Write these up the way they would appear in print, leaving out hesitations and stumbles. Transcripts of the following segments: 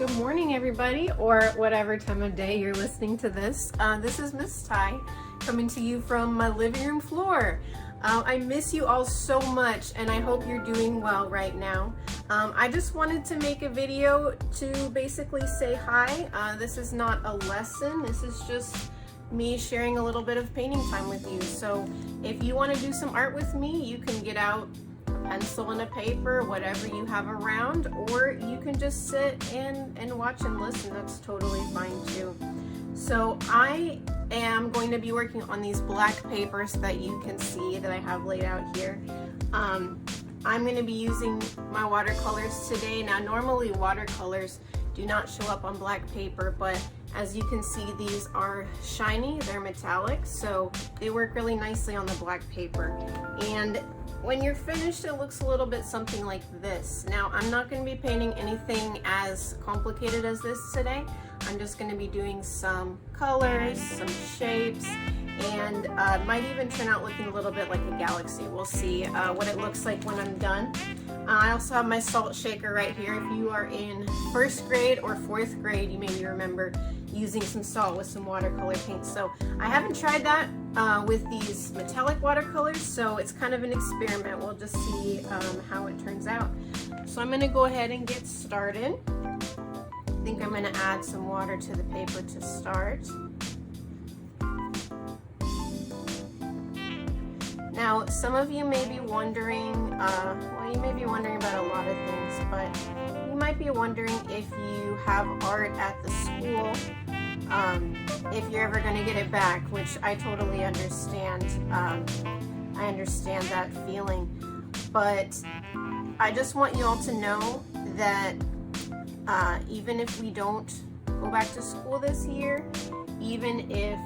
Good morning, everybody, or whatever time of day you're listening to this. This is Miss Tye coming to you from my living room floor. I miss you all so much, and I hope you're doing well right now. I just wanted to make a video to basically say hi. This is not a lesson. This is just me sharing a little bit of painting time with you. So if you want to do some art with me, you can get out a pencil and a paper, whatever you have around, or you can just sit and watch and listen. That's totally fine too. So I am going to be working on these black papers that you can see that I have laid out here. I'm going to be using my watercolors today. Now normally watercolors do not show up on black paper, but as you can see, these are shiny, they're metallic, so they work really nicely on the black paper. And when you're finished, it looks a little bit something like this. Now, I'm not going to be painting anything as complicated as this today. I'm just going to be doing some colors, some shapes, and might even turn out looking a little bit like a galaxy. We'll see what it looks like when I'm done. I also have my salt shaker right here. If you are in first grade or fourth grade, you maybe remember using some salt with some watercolor paint. So I haven't tried that with these metallic watercolors, so it's kind of an experiment. We'll just see how it turns out. So I'm going to go ahead and get started. I think I'm going to add some water to the paper to start. Now, some of you may be wondering, well, you may be wondering about a lot of things, but you might be wondering if you have art at the school, if you're ever going to get it back, which I totally understand. I understand that feeling, but I just want you all to know that even if we don't go back to school this year, even if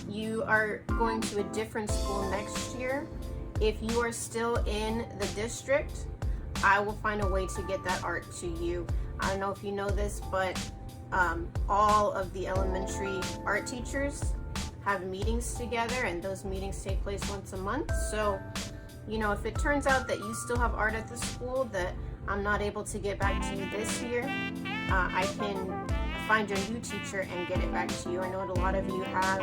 you are going to a different school next year, if you are still in the district, I will find a way to get that art to you. I don't know if you know this, but all of the elementary art teachers have meetings together, and those meetings take place once a month. So, you know, if it turns out that you still have art at the school that I'm not able to get back to you this year, I can find your new teacher and get it back to you. I know a lot of you have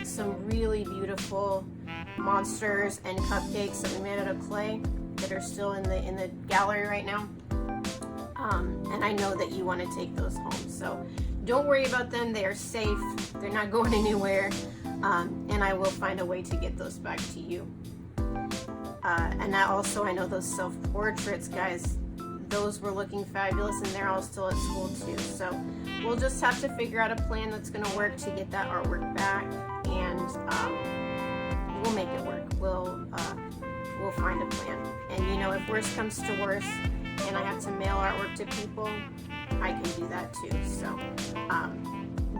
some really beautiful monsters and cupcakes that we made out of clay that are still in the gallery right now, and I know that you want to take those home. So don't worry about them. They are safe. They're not going anywhere, and I will find a way to get those back to you. And I know those self-portraits, guys, those were looking fabulous, and they're all still at school too. So we'll just have to figure out a plan that's going to work to get that artwork back, and we'll make it work. We'll find a plan. And you know, if worse comes to worse and I have to mail artwork to people, I can do that too. So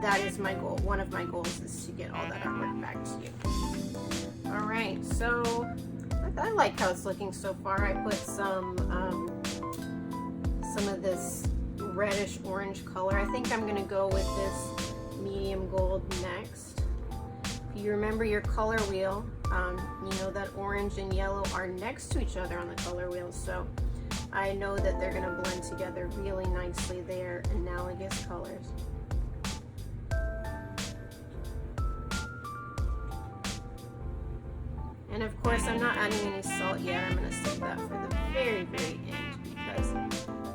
that is my goal. One of my goals is to get all that artwork back to you. All right, so I like how it's looking so far. I put some of this reddish orange color. I think I'm gonna go with this medium gold next. If you remember your color wheel, you know that orange and yellow are next to each other on the color wheel, so I know that they're gonna blend together really nicely. They are analogous colors. And of course, I'm not adding any salt yet. I'm gonna save that for the very, very end, because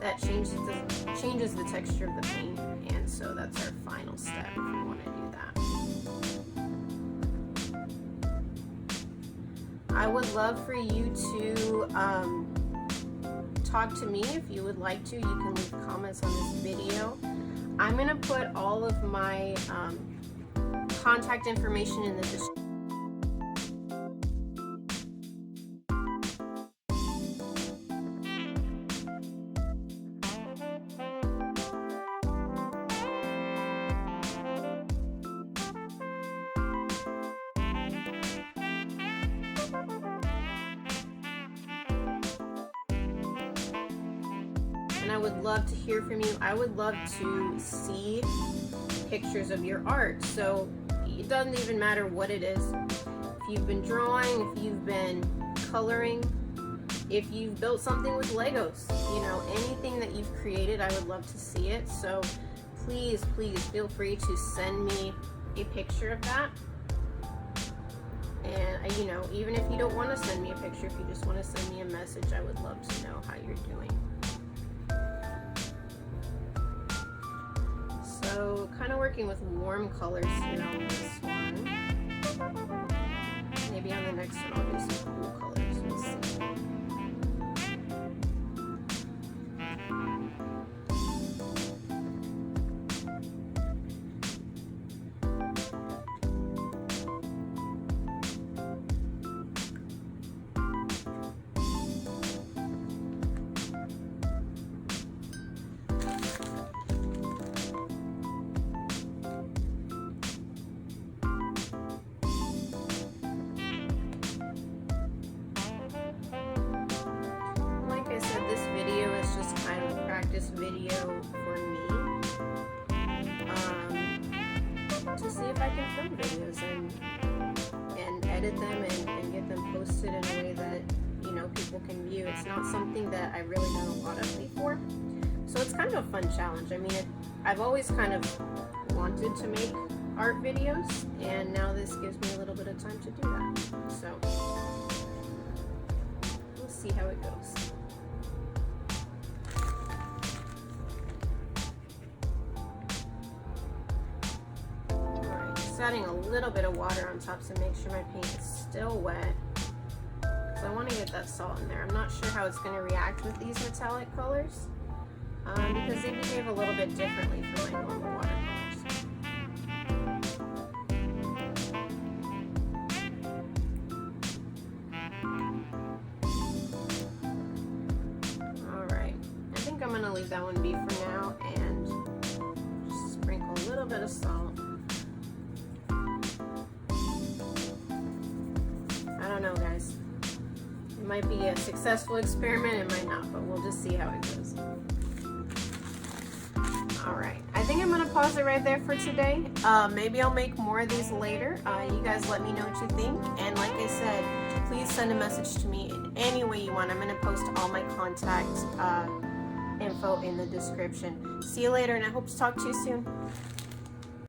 that changes the texture of the paint, and so that's our final step if we want to do that. I would love for you to talk to me if you would like to. You can leave comments on this video. I'm going to put all of my contact information in the description. And I would love to hear from you. I would love to see pictures of your art. So it doesn't even matter what it is. If you've been drawing, if you've been coloring, if you've built something with Legos, you know, anything that you've created, I would love to see it. So please feel free to send me a picture of that. And you know, even if you don't want to send me a picture, if you just want to send me a message, I would love to know how you're doing. So kind of working with warm colors here on this one. Maybe on the next one I'll do some cool colors. We'll see. Practice video for me to see if I can film videos and edit them and get them posted in a way that, you know, people can view. It's not something that I've really done a lot of before, so it's kind of a fun challenge. I mean, I've always kind of wanted to make art videos, and now this gives me a little bit of time to do that. So we'll see how it goes. Just adding a little bit of water on top to make sure my paint is still wet, because I want to get that salt in there. I'm not sure how it's going to react with these metallic colors, because they behave a little bit differently from my normal watercolors. Alright, I think I'm going to leave that one be for now and just sprinkle a little bit of salt. I don't know, guys. It might be a successful experiment, it might not, but we'll just see how it goes. Alright, I think I'm going to pause it right there for today. Maybe I'll make more of these later. You guys let me know what you think. And like I said, please send a message to me in any way you want. I'm going to post all my contact info in the description. See you later, and I hope to talk to you soon.